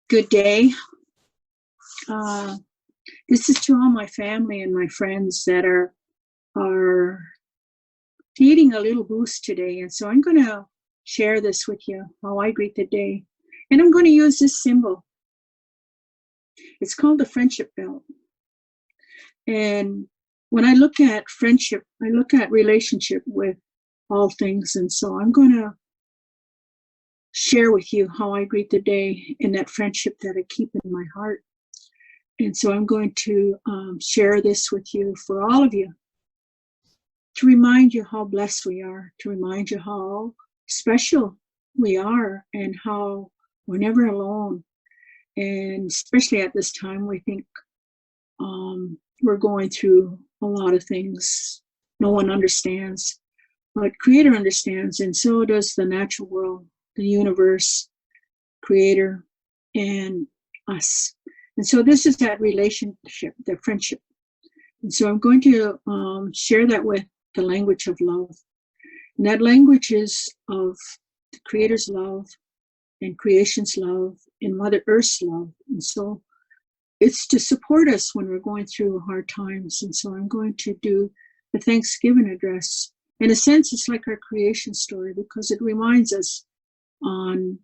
Good day. Uh, this is to all my family and my friends that are needing a little boost today. And so I'm going to share this with you, how I greet the day. And I'm going to use this symbol. It's called the friendship belt. And when I look at friendship, I look at relationship with all things. And so I'm going to share with you how I greet the day and that friendship that I keep in my heart. And so I'm going to share this with you for all of you to remind you how blessed we are, to remind you how special we are and how we're never alone. And especially at this time, we think we're going through a lot of things no one understands, but Creator understands, and so does the natural world, the universe, Creator, and us. And so this is that relationship, that friendship. And so I'm going to share that with the language of love. And that language is of the Creator's love and creation's love and Mother Earth's love. And so it's to support us when we're going through hard times. And so I'm going to do the Thanksgiving address. In a sense, it's like our creation story because it reminds us on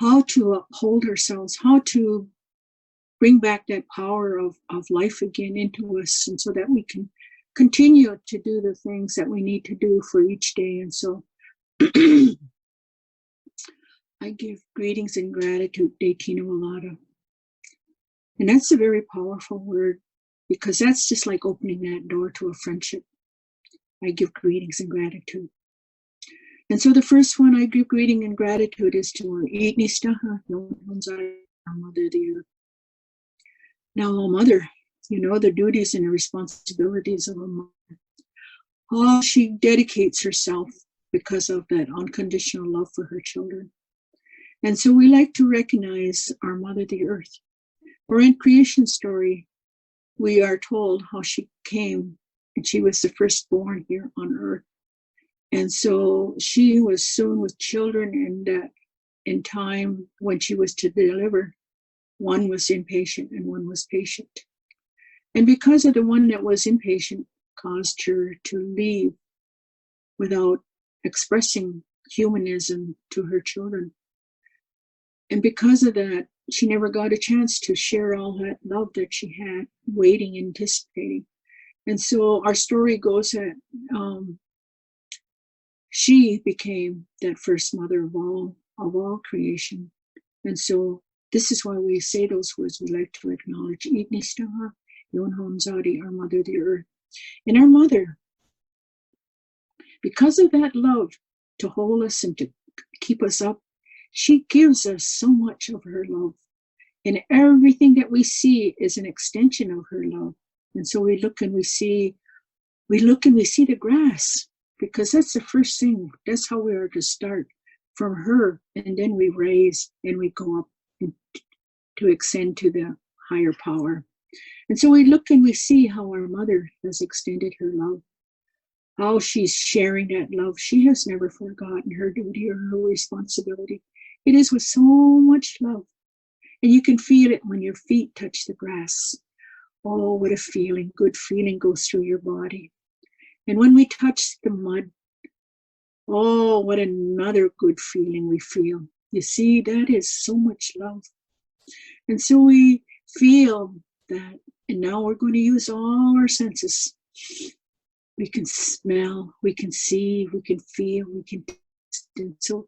how to uphold ourselves, how to bring back that power of life again into us, and so that we can continue to do the things that we need to do for each day. And so I give greetings and gratitude, Detina Walada. And that's a very powerful word because that's just like opening that door to a friendship. I give greetings and gratitude. And so the first one I give greeting and gratitude is to our Itnistaha, our Mother the Earth. Now, oh Mother, you know the duties and the responsibilities of a mother. How she dedicates herself because of that unconditional love for her children. And so we like to recognize our Mother the Earth. Or in creation story, we are told how she came and she was the firstborn here on earth. And so she was soon with children, and that in time when she was to deliver, one was impatient and one was patient. And because of the one that was impatient caused her to leave without expressing humanism to her children. And because of that, she never got a chance to share all that love that she had, waiting, anticipating. And so our story goes that she became that first mother of all creation. And so this is why we say those words. We like to acknowledge Itnistaha, Yonhonzadi, our Mother the Earth. And our Mother, because of that love to hold us and to keep us up, she gives us so much of her love. And everything that we see is an extension of her love. And so we look and we see the grass, because that's the first thing. That's how we are to start, from her, and then we raise and we go up to extend to the higher power. And so we look and we see how our Mother has extended her love, how she's sharing that love. She has never forgotten her duty or her responsibility. It is with so much love. And you can feel it when your feet touch the grass. Oh, what a feeling, good feeling goes through your body. And when we touch the mud, oh, what another good feeling we feel. You see, that is so much love. And so we feel that, and now we're going to use all our senses. We can smell, we can see, we can feel, we can taste. And so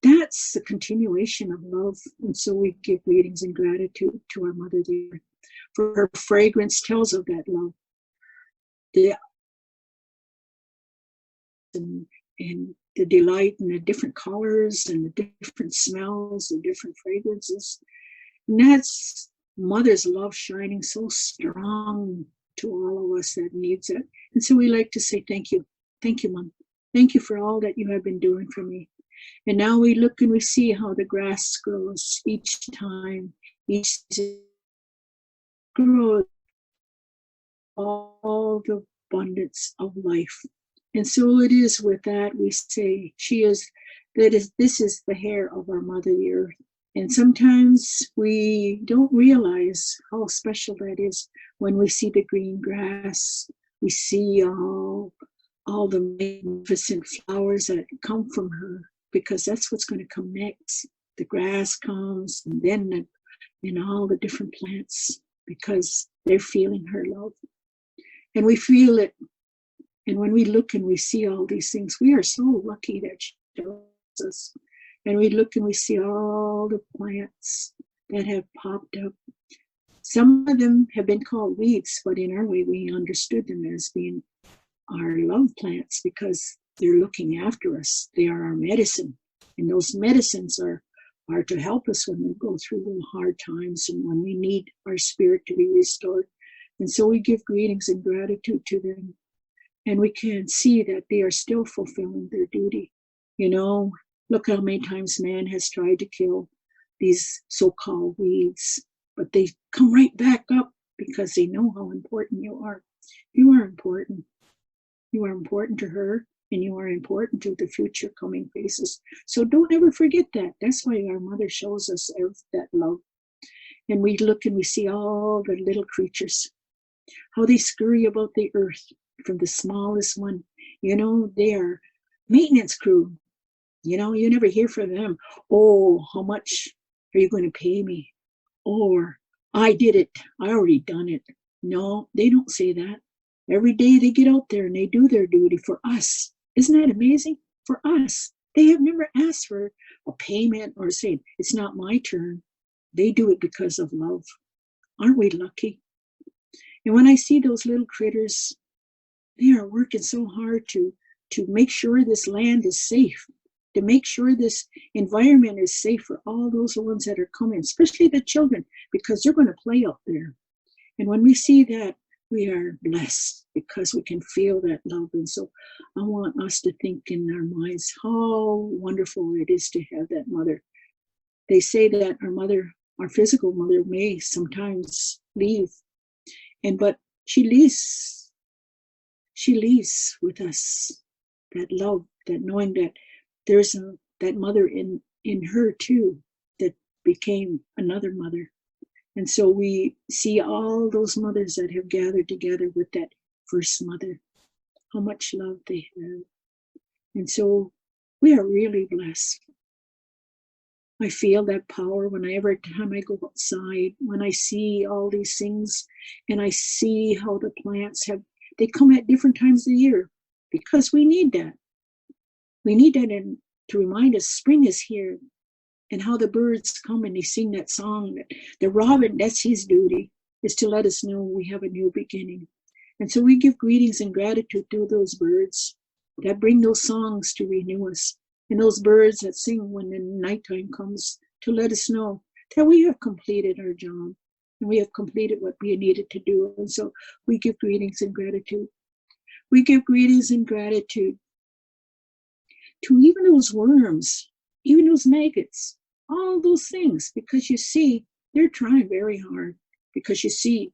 that's the continuation of love. And so we give greetings and gratitude to our Mother the Earth, for her fragrance tells of that love. And the delight and the different colors and the different smells and different fragrances. And that's Mother's love shining so strong to all of us that needs it. And so we like to say thank you. Thank you, Mom. Thank you for all that you have been doing for me. And now we look and we see how the grass grows each time, each season grows all the abundance of life. And so it is with that we say, this is the hair of our Mother the Earth. And sometimes we don't realize how special that is when we see the green grass. We see all the magnificent flowers that come from her, because that's what's going to come next. The grass comes, and then all the different plants, because they're feeling her love. And we feel it. And when we look and we see all these things, we are so lucky that she shows us. And we look and we see all the plants that have popped up. Some of them have been called weeds, but in our way, we understood them as being our love plants, because they're looking after us. They are our medicine. And those medicines are to help us when we go through the hard times and when we need our spirit to be restored. And so we give greetings and gratitude to them. And we can see that they are still fulfilling their duty. Look how many times man has tried to kill these so-called weeds, but they come right back up because they know how important you are. You are important. You are important to her, and you are important to the future coming phases. So don't ever forget that. That's why our mother shows us that love. And we look and we see all the little creatures, how they scurry about the earth, from the smallest one. They are maintenance crew. You never hear from them. Oh, how much are you going to pay me? Or, I did it. I already done it. No, they don't say that. Every day they get out there and they do their duty for us. Isn't that amazing? For us. They have never asked for a payment or saying, it's not my turn. They do it because of love. Aren't we lucky? And when I see those little critters, they are working so hard to make sure this land is safe, to make sure this environment is safe for all those ones that are coming, especially the children, because they're going to play up there. And when we see that, we are blessed because we can feel that love. And so I want us to think in our minds how wonderful it is to have that mother. They say that our mother, our physical mother, may sometimes leave, but she leaves with us that love, that knowing that there's that mother in her too, that became another mother. And so we see all those mothers that have gathered together with that first mother, how much love they have. And so we are really blessed. I feel that power every time I go outside, when I see all these things, and I see how the plants they come at different times of the year, because we need that. We need that to remind us spring is here, and how the birds come and they sing that song. The robin, that's his duty, is to let us know we have a new beginning. And so we give greetings and gratitude to those birds that bring those songs to renew us, and those birds that sing when the nighttime comes to let us know that we have completed our job and we have completed what we needed to do. And so we give greetings and gratitude. We give greetings and gratitude to even those worms, even those maggots, all those things, because you see, they're trying very hard, because you see,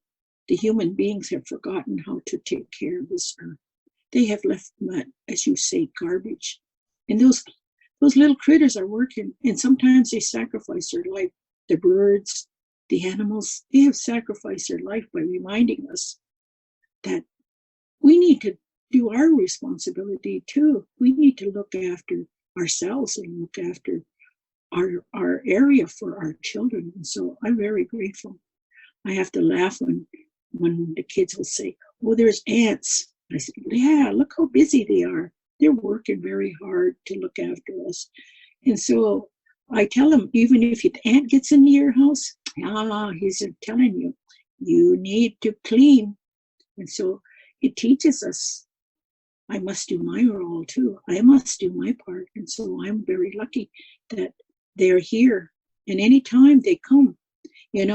the human beings have forgotten how to take care of this earth. They have left mud, as you say, garbage. And those little critters are working, and sometimes they sacrifice their life. The birds, the animals, they have sacrificed their life by reminding us that we need to do our responsibility too. We need to look after ourselves and look after our area for our children. And so I'm very grateful. I have to laugh when the kids will say, oh, there's ants. I said, yeah, look how busy they are. They're working very hard to look after us. And so I tell them, even if an ant gets into your house, he's telling you, you need to clean. And so it teaches us, I must do my role too. I must do my part. And so I'm very lucky that they're here. And anytime they come,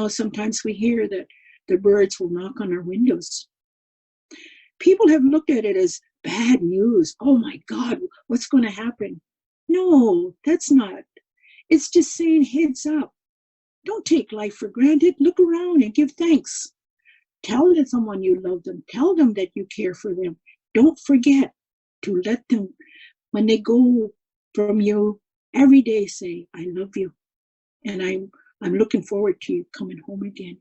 sometimes we hear that the birds will knock on our windows. People have looked at it as bad news. Oh my God, what's going to happen? No, that's not. It's just saying heads up. Don't take life for granted. Look around and give thanks. Tell someone you love them. Tell them that you care for them. Don't forget to let them, when they go from you, every day say, I love you. and I'm looking forward to you coming home again.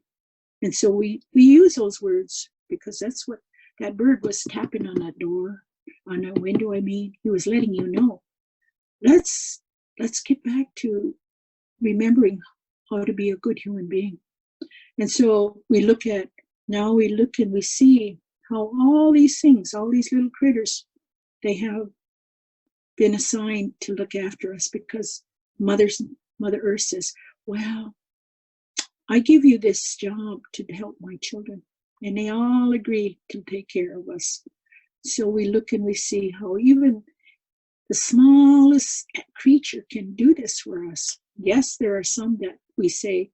And so we use those words because that's what that bird was tapping on that door, on that window. I mean, he was letting you know. Let's get back to remembering how to be a good human being. And so we look and we see how all these things, all these little critters, they have been assigned to look after us because Mother Earth says, well, I give you this job to help my children. And they all agree to take care of us. So we look and we see how even the smallest creature can do this for us. Yes, there are some that we say,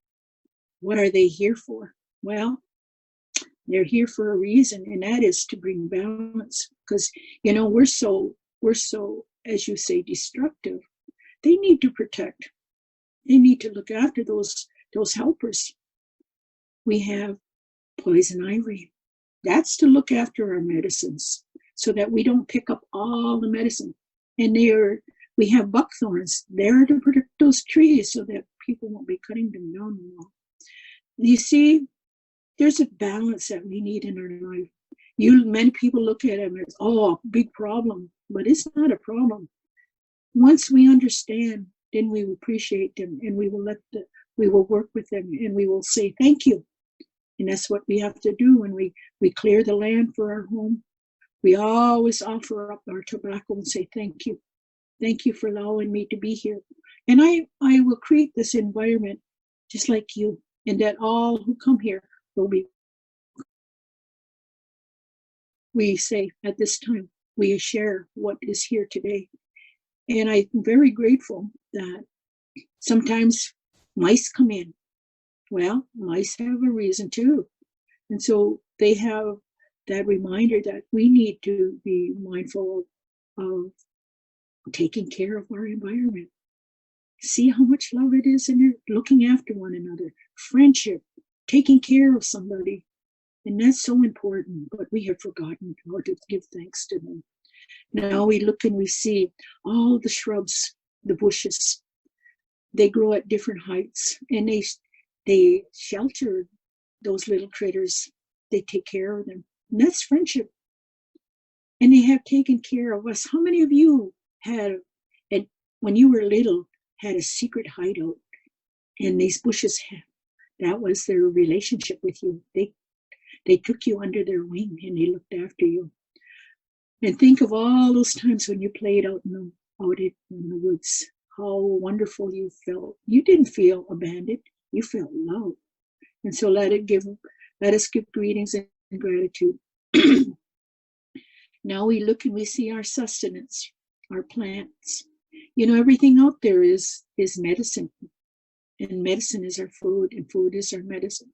what are they here for? Well, they're here for a reason, and that is to bring balance. Because, you know, we're so, as you say, destructive. They need to protect. They need to look after those helpers. We have poison ivy. That's to look after our medicines so that we don't pick up all the medicine. And we have buckthorns. They're to protect those trees so that people won't be cutting them down more. You see, there's a balance that we need in our life. Many people look at them as, oh, big problem, but it's not a problem. Once we understand, then we appreciate them, and we will work with them, and we will say thank you. And that's what we have to do when we clear the land for our home. We always offer up our tobacco and say thank you. Thank you for allowing me to be here. And I will create this environment just like you, and that all who come here will be. We say at this time, we share what is here today. And I'm very grateful that sometimes mice come in. Well, mice have a reason too. And so they have that reminder that we need to be mindful of taking care of our environment. See how much love it is in it, looking after one another, friendship, taking care of somebody. And that's so important, but we have forgotten how to give thanks to them. Now we look and we see all the shrubs, the bushes. They grow at different heights, and they shelter those little critters. They take care of them. And that's friendship. And they have taken care of us. How many of you when you were little, had a secret hideout? And these bushes, that was their relationship with you. They took you under their wing and they looked after you. And think of all those times when you played out in the woods. How wonderful you felt. You didn't feel abandoned. You felt love. And so let us give greetings and gratitude. Now we look and we see our sustenance, our plants. You know, everything out there is medicine. And medicine is our food, and food is our medicine.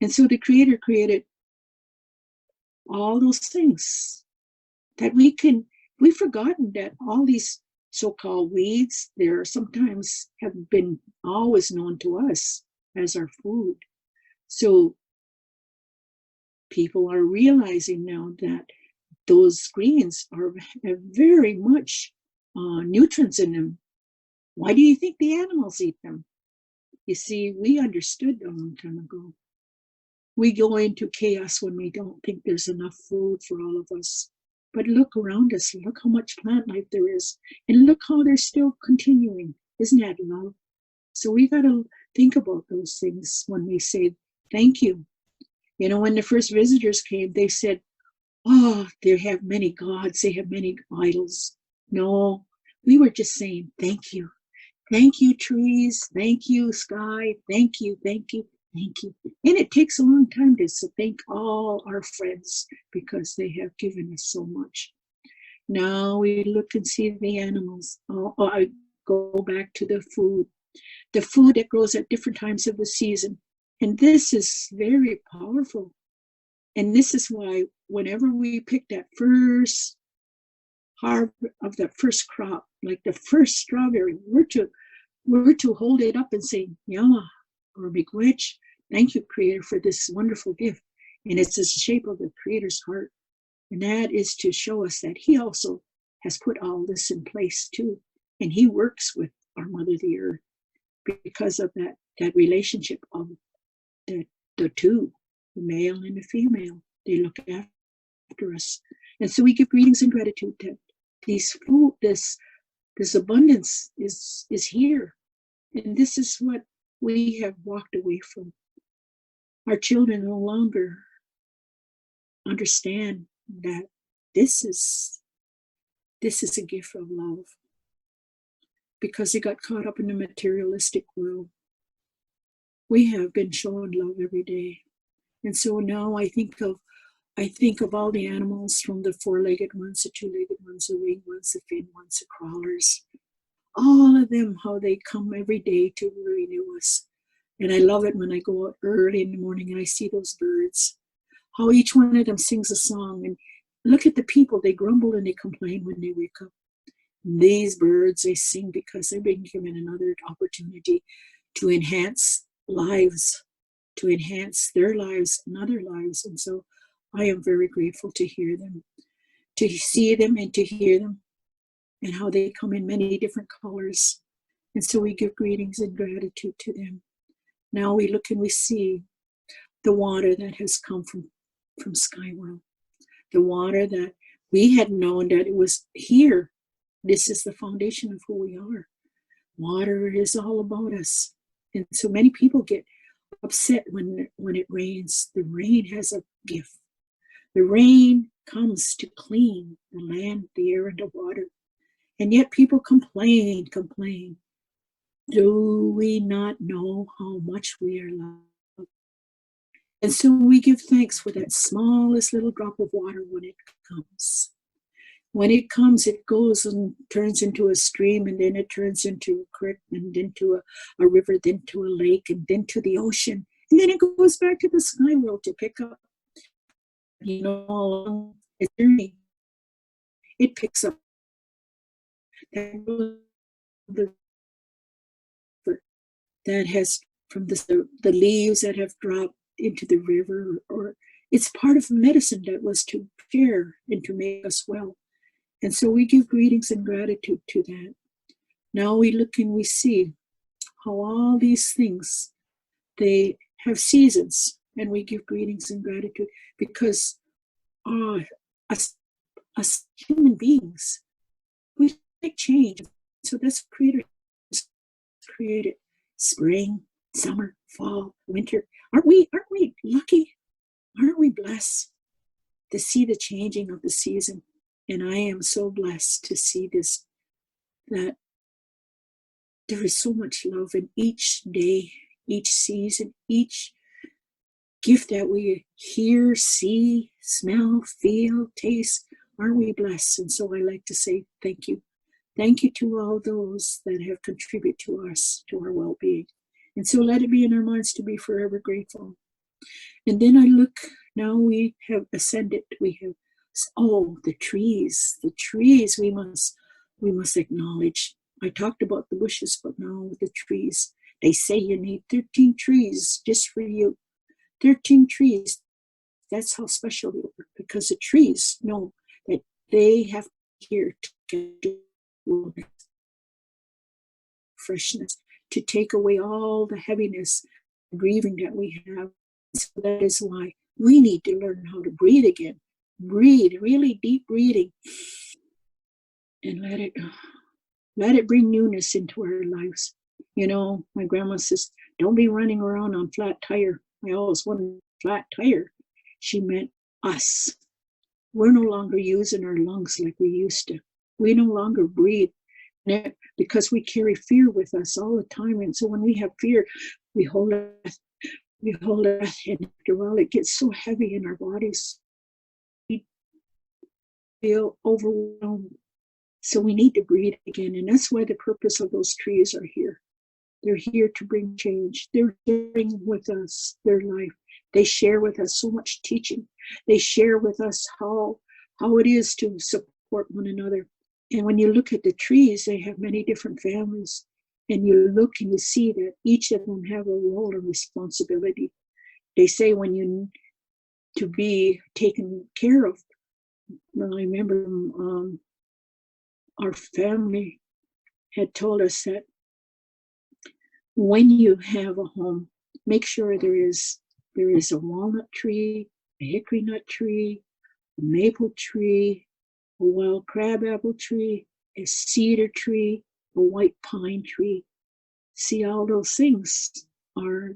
And so the Creator created all those things that we've forgotten that all these so-called weeds, there sometimes have been always known to us as our food. So people are realizing now that those greens have very much nutrients in them. Why do you think the animals eat them? You see, we understood a long time ago. We go into chaos when we don't think there's enough food for all of us. But look around us, look how much plant life there is, and look how they're still continuing. Isn't that love? So we got to think about those things when we say thank you. You know, when the first visitors came, they said, oh, they have many gods, they have many idols. No, we were just saying thank you. Thank you, trees. Thank you, sky. Thank you, thank you, thank you. And it takes a long time to thank all our friends because they have given us so much. Now we look and see the animals. I go back to the food that grows at different times of the season. And this is very powerful. And this is why whenever we pick that first harvest of the first crop, like the first strawberry, we're to hold it up and say, Yama or Miigwech, thank you, Creator, for this wonderful gift. And it's the shape of the Creator's heart. And that is to show us that He also has put all this in place too. And He works with our Mother, the Earth. because of that relationship of the two, the male and the female. They look after us. And so we give greetings and gratitude that this abundance is here. And this is what we have walked away from. Our children no longer understand that this is a gift of love, because they got caught up in the materialistic world. We have been shown love every day. And so now I think of all the animals, from the four-legged ones, the two-legged ones, the winged ones, the fin ones, the crawlers, all of them, how they come every day to renew us. And I love it when I go out early in the morning and I see those birds, how each one of them sings a song. And look at the people, they grumble and they complain when they wake up. These birds, they sing because they've been given another opportunity to enhance lives, to enhance their lives and other lives. And so I am very grateful to hear them, to see them and to hear them, and how they come in many different colors. And so we give greetings and gratitude to them. Now we look and we see the water that has come from Skyworld, the water that we had known that it was here. This is the foundation of who we are. Water is all about us. And so many people get upset when it rains. The rain has a gift. The rain comes to clean the land, the air, and the water. And yet people complain. Do we not know how much we are loved? And so we give thanks for that smallest little drop of water when it comes. When it comes, it goes and turns into a stream, and then it turns into a creek, and then to a river, then to a lake, and then to the ocean. And then it goes back to the sky world to pick up. Along its journey, it picks up that has from the leaves that have dropped into the river, or it's part of medicine that was to share and to make us well. And so we give greetings and gratitude to that. Now we look and we see how all these things, they have seasons, and we give greetings and gratitude because us human beings, we like change. So that's Creator created spring, summer, fall, winter. Aren't we lucky? Aren't we blessed to see the changing of the season? And I am so blessed to see this, that there is so much love in each day, each season, each gift that we hear, see, smell, feel, taste. Aren't we blessed? And so I like to say thank you. Thank you to all those that have contributed to us, to our well-being. And so let it be in our minds to be forever grateful. And then I look, now we have ascended. We have, the trees we must acknowledge. I talked about the bushes, but now the trees. They say you need 13 trees just for you. 13 trees. That's how special they are, because the trees know that they have here to get freshness, to take away all the heaviness, grieving that we have. So that is why we need to learn how to breathe again. Breathe, really deep breathing, and let it bring newness into our lives. My grandma says, don't be running around on flat tire. I always wanted flat tire. She meant us. We're no longer using our lungs like we used to. We no longer breathe because we carry fear with us all the time. And so when we have fear, we hold it, and after a while it gets so heavy in our bodies. We feel overwhelmed. So we need to breathe again. And that's why the purpose of those trees are here. They're here to bring change. They're sharing with us their life. They share with us so much teaching. They share with us how it is to support one another. And when you look at the trees, they have many different families. And you look and you see that each of them have a role and responsibility. They say when you to be taken care of. Well, I remember our family had told us that when you have a home, make sure there is a walnut tree, a hickory nut tree, a maple tree, a wild crabapple tree, a cedar tree, a white pine tree. See, all those things are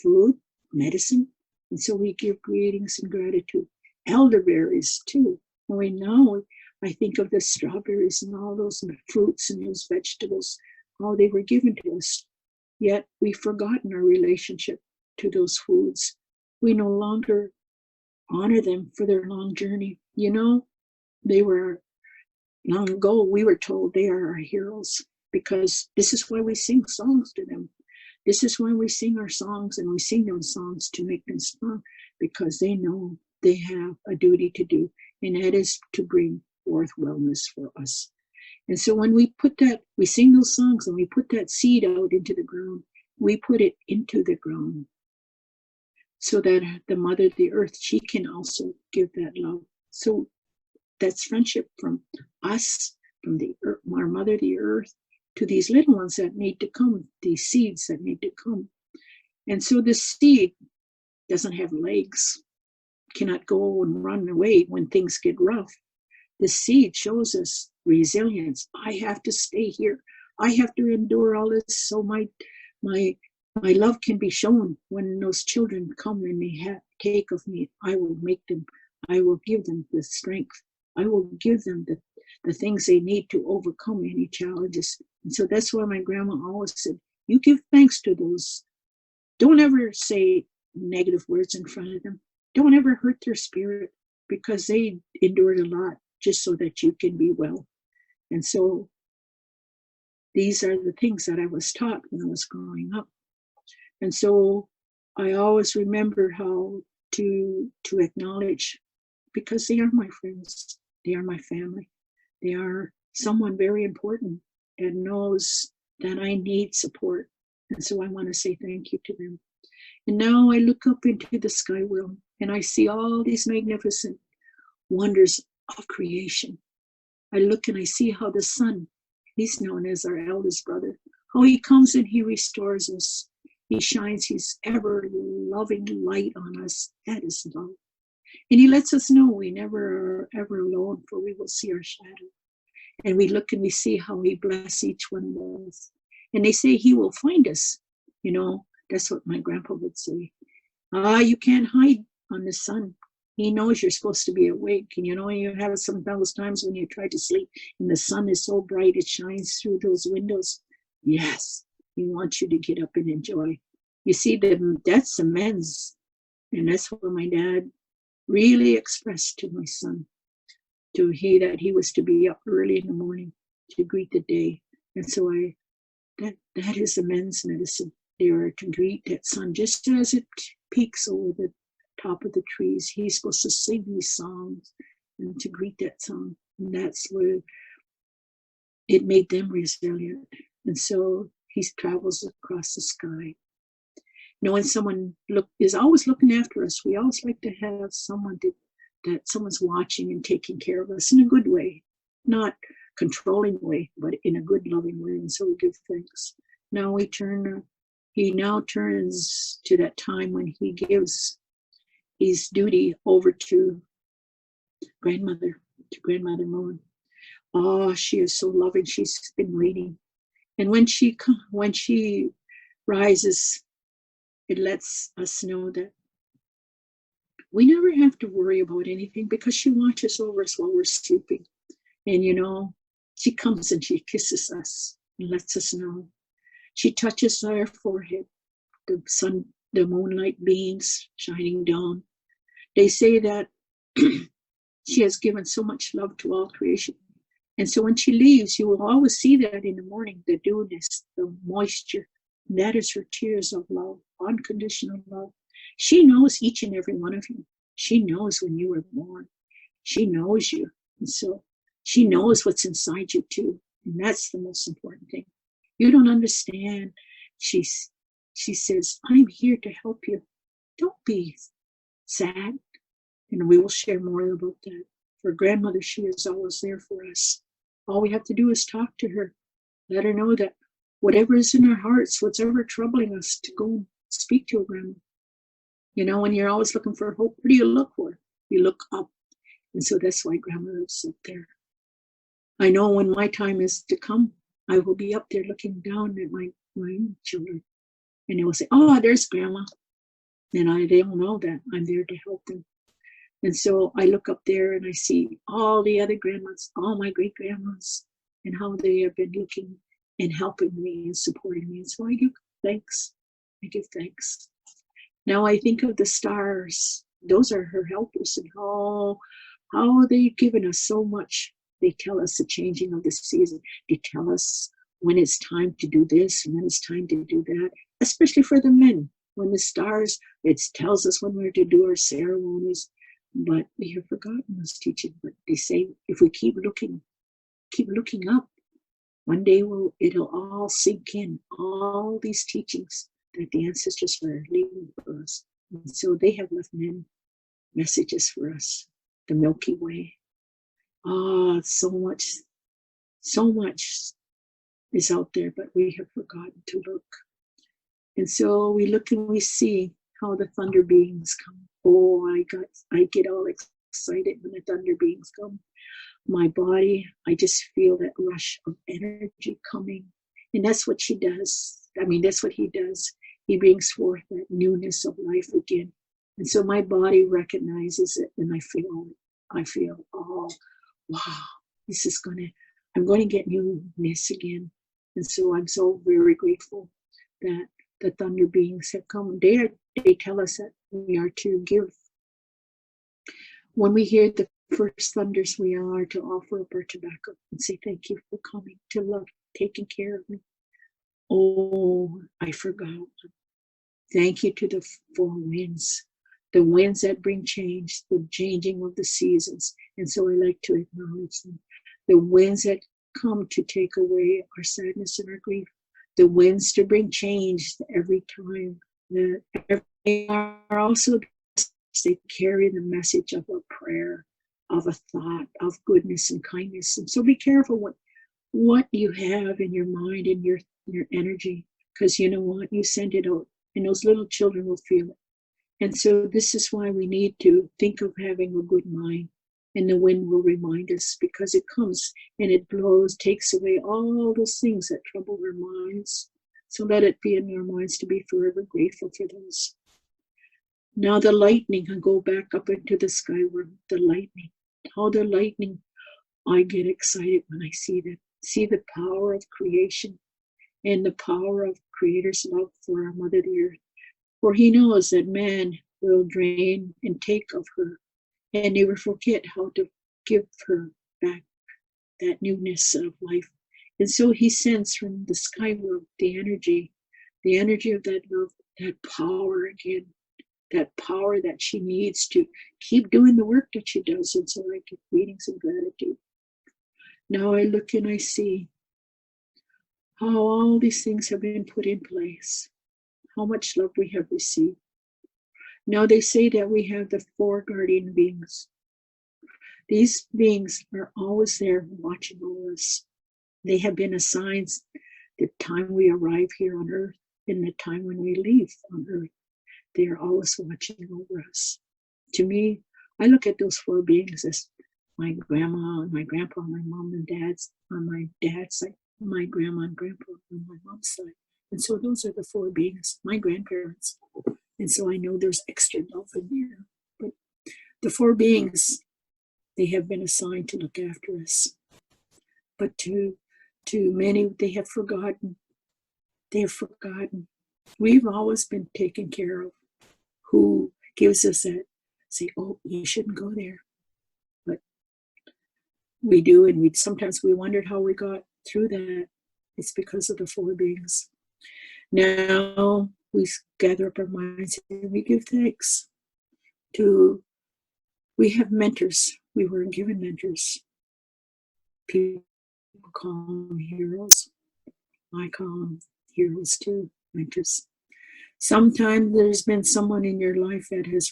food, medicine, and so we give greetings and gratitude. Elderberries too. Now I think of the strawberries and all those fruits and those vegetables, how they were given to us. Yet we've forgotten our relationship to those foods. We no longer honor them for their long journey. They were, long ago, we were told they are our heroes, because this is why we sing songs to them. This is why we sing our songs, and we sing those songs to make them strong, because they know they have a duty to do, and that is to bring forth wellness for us. And so when we sing those songs and we put that seed out into the ground, we put it into the ground so that the mother, the earth, she can also give that love. So that's friendship from us, from our mother, the earth, to these little ones that need to come, these seeds that need to come. And so the seed doesn't have legs, cannot go and run away when things get rough. The seed shows us resilience. I have to stay here. I have to endure all this so my love can be shown when those children come and they take of me. I will give them the strength. I will give them the things they need to overcome any challenges. And so that's why my grandma always said, you give thanks to those. Don't ever say negative words in front of them. Don't ever hurt their spirit, because they endured a lot just so that you can be well. And so these are the things that I was taught when I was growing up. And so I always remember how to acknowledge, because they are my friends, they are my family, they are someone very important that knows that I need support. And so I want to say thank you to them. And now I look up into the sky realm and I see all these magnificent wonders of creation. I look and I see how the sun, he's known as our eldest brother, how he comes and he restores us. He shines his ever loving light on us. That is love. And he lets us know we never are ever alone, for we will see our shadow. And we look and we see how he bless each one of us. And they say he will find us. That's what my grandpa would say. You can't hide on the sun. He knows you're supposed to be awake. And you have some of those times when you try to sleep and the sun is so bright, it shines through those windows. Yes, he wants you to get up and enjoy. You see, that's immense. And that's what my dad really expressed to my son, that he was to be up early in the morning to greet the day. And so that is the men's medicine. They are to greet that sun just as it peaks over the top of the trees. He's supposed to sing these songs and to greet that sun. And that's where it made them resilient. And so he travels across the sky. Knowing someone is always looking after us. We always like to have someone that someone's watching and taking care of us in a good way, not controlling way, but in a good, loving way. And so we give thanks. Now he now turns to that time when he gives his duty over to grandmother Moon. Oh, she is so loving. She's been waiting. And when she rises, it lets us know that we never have to worry about anything, because she watches over us while we're sleeping. And she comes and she kisses us and lets us know. She touches our forehead, the moonlight beams shining down. They say that she has given so much love to all creation. And so when she leaves, you will always see that in the morning, the dewness, the moisture. That is her tears of love, unconditional love. She knows each and every one of you. She knows when you were born. She knows you. And so she knows what's inside you too. And that's the most important thing. You don't understand. She says, I'm here to help you. Don't be sad. And we will share more about that. For grandmother, she is always there for us. All we have to do is talk to her. Let her know that whatever is in our hearts, whatever troubling us, to go speak to a grandma. You know, when you're always looking for hope, what do you look for? You look up. And so that's why grandma lives up there. I know when my time is to come, I will be up there looking down at my children. And they will say, oh, there's grandma. And they will know that I'm there to help them. And so I look up there and I see all the other grandmas, all my great grandmas, and how they have been looking and helping me and supporting me. And so I give thanks. I give thanks. Now I think of the stars. Those are her helpers, and how they've given us so much. They tell us the changing of the season. They tell us when it's time to do this and when it's time to do that, especially for the men. When the stars, it tells us when we're to do our ceremonies. But we have forgotten this teaching. But they say if we keep looking up, one day it'll all sink in, all these teachings that the ancestors were leaving for us. And so they have left messages for us. The Milky Way. So much is out there, but we have forgotten to look. And so we look and we see how the thunder beings come. Oh, I get all excited when the thunder beings come. My body, I just feel that rush of energy coming. And that's what she does. I mean, that's what he does. He brings forth that newness of life again. And so my body recognizes it, and I feel, oh, wow, I'm going to get newness again. And so I'm so very grateful that the thunder beings have come. They tell us that we are to give. When we hear the first thunders, we are to offer up our tobacco and say, thank you for coming, to love, taking care of me. Oh, I forgot. Thank you to the four winds, the winds that bring change, the changing of the seasons. And so I like to acknowledge them. The winds that come to take away our sadness and our grief. The winds to bring change every time. They are also, they carry the message of a prayer, of a thought, of goodness and kindness. And so be careful what you have in your mind and your energy, because you know what? You send it out, and those little children will feel it. And so this is why we need to think of having a good mind. And the wind will remind us, because it comes and it blows, takes away all those things that trouble our minds. So let it be in our minds to be forever grateful for those. Now the lightning, I go back up into the sky world, the lightning. How the lightning, I get excited when I see that. See the power of creation and the power of Creator's love for our Mother the Earth. For he knows that man will drain and take of her, and never forget how to give her back that newness of life. And so he sends from the sky world the energy of that love, that power again, that power that she needs to keep doing the work that she does. And so I give greetings and gratitude. Now I look and I see how all these things have been put in place, how much love we have received. Now they say that we have the four guardian beings. These beings are always there watching over us. They have been assigned the time we arrive here on earth and the time when we leave on earth. They are always watching over us. To me, I look at those four beings as my grandma and my grandpa, my mom and dad's, on my dad's side, my grandma and grandpa on my mom's side. And so those are the four beings, my grandparents. And so I know there's extra love in there. But the four beings, they have been assigned to look after us. But to many, they have forgotten. They have forgotten. We've always been taken care of. Who gives us that, say, oh, you shouldn't go there. But we do, and sometimes we wondered how we got through that. It's because of the four beings. Now we gather up our minds and we give thanks we have mentors. We were given mentors. People call them heroes. I call them heroes too, mentors. Sometimes there's been someone in your life that has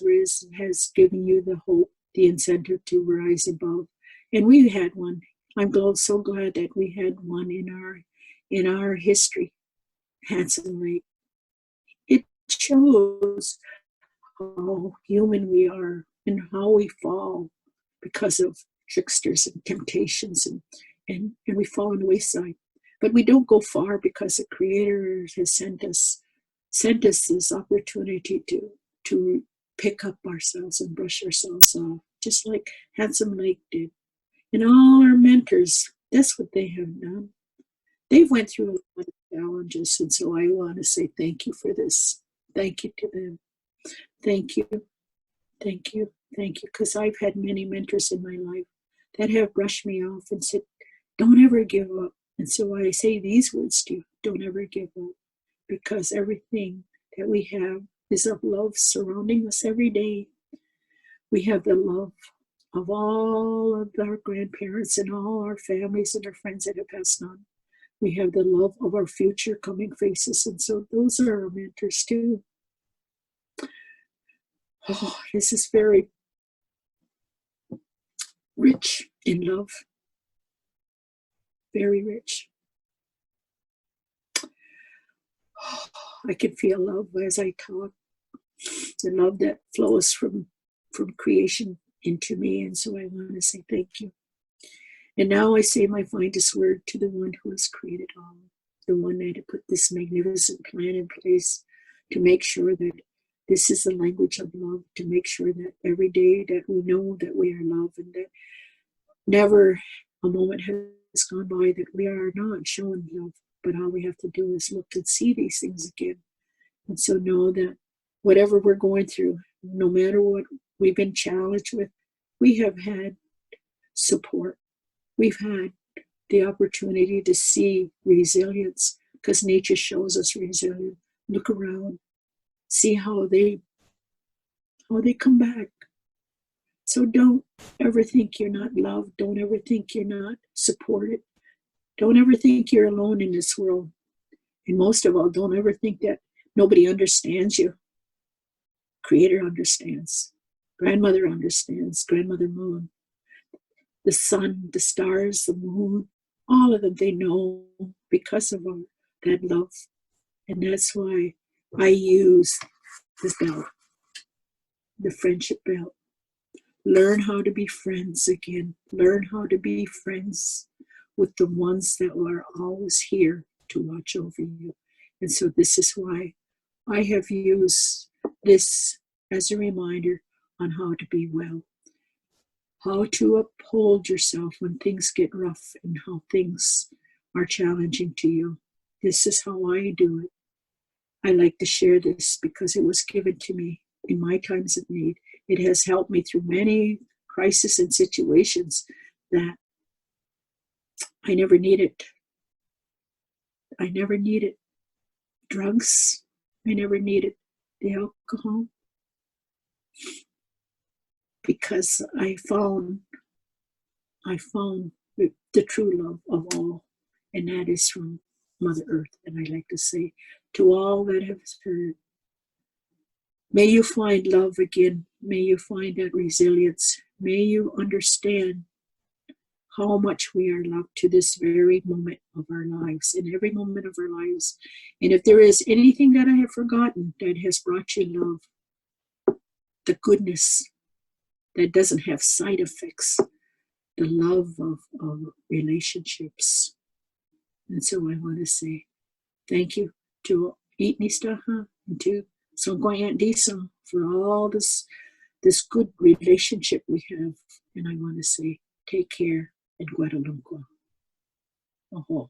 given you the hope, the incentive to rise above. And we had one. I'm so glad that we had one in our history. Handsome Lake. It shows how human we are and how we fall because of tricksters and temptations, and we fall on the wayside. But we don't go far because the Creator has sent us this opportunity to pick up ourselves and brush ourselves off, just like Handsome Lake did. And all our mentors, that's what they have done. They've went through a lot of challenges, and so I want to say thank you for this. Thank you to them. Thank you, thank you, thank you, because I've had many mentors in my life that have brushed me off and said, don't ever give up. And so I say these words to you, don't ever give up, because everything that we have is of love surrounding us every day. We have the love of all of our grandparents and all our families and our friends that have passed on. We have the love of our future coming faces. And so those are our mentors too. Oh, this is very rich in love. Very rich. Oh, I can feel love as I talk. The love that flows from creation into me. And so I want to say thank you. And now I say my finest word to the one who has created all, the one that put this magnificent plan in place to make sure that this is the language of love, to make sure that every day that we know that we are loved, and that never a moment has gone by that we are not showing love. But all we have to do is look and see these things again. And so know that whatever we're going through, no matter what we've been challenged with, we have had support. We've had the opportunity to see resilience, because nature shows us resilience. Look around, see how they come back. So don't ever think you're not loved. Don't ever think you're not supported. Don't ever think you're alone in this world. And most of all, don't ever think that nobody understands you. Creator understands. Grandmother understands. Grandmother Moon. The sun, the stars, the moon, all of them, they know because of that love. And that's why I use this belt, the friendship belt. Learn how to be friends again. Learn how to be friends with the ones that are always here to watch over you. And so this is why I have used this as a reminder on how to be well, how to uphold yourself when things get rough and how things are challenging to you. This is how I do it. I like to share this because it was given to me in my times of need. It has helped me through many crises and situations that I never needed. I never needed drugs. I never needed the alcohol, because I found the true love of all, and that is from Mother Earth. And I like to say to all that have heard, may you find love again. May you find that resilience. May you understand how much we are loved to this very moment of our lives, in every moment of our lives. And if there is anything that I have forgotten that has brought you love, the goodness that doesn't have side effects, the love of relationships. And so I want to say thank you to Itnistaha and to Songkwayant Disa for all this good relationship we have. And I want to say take care and Guadalupe. Aho.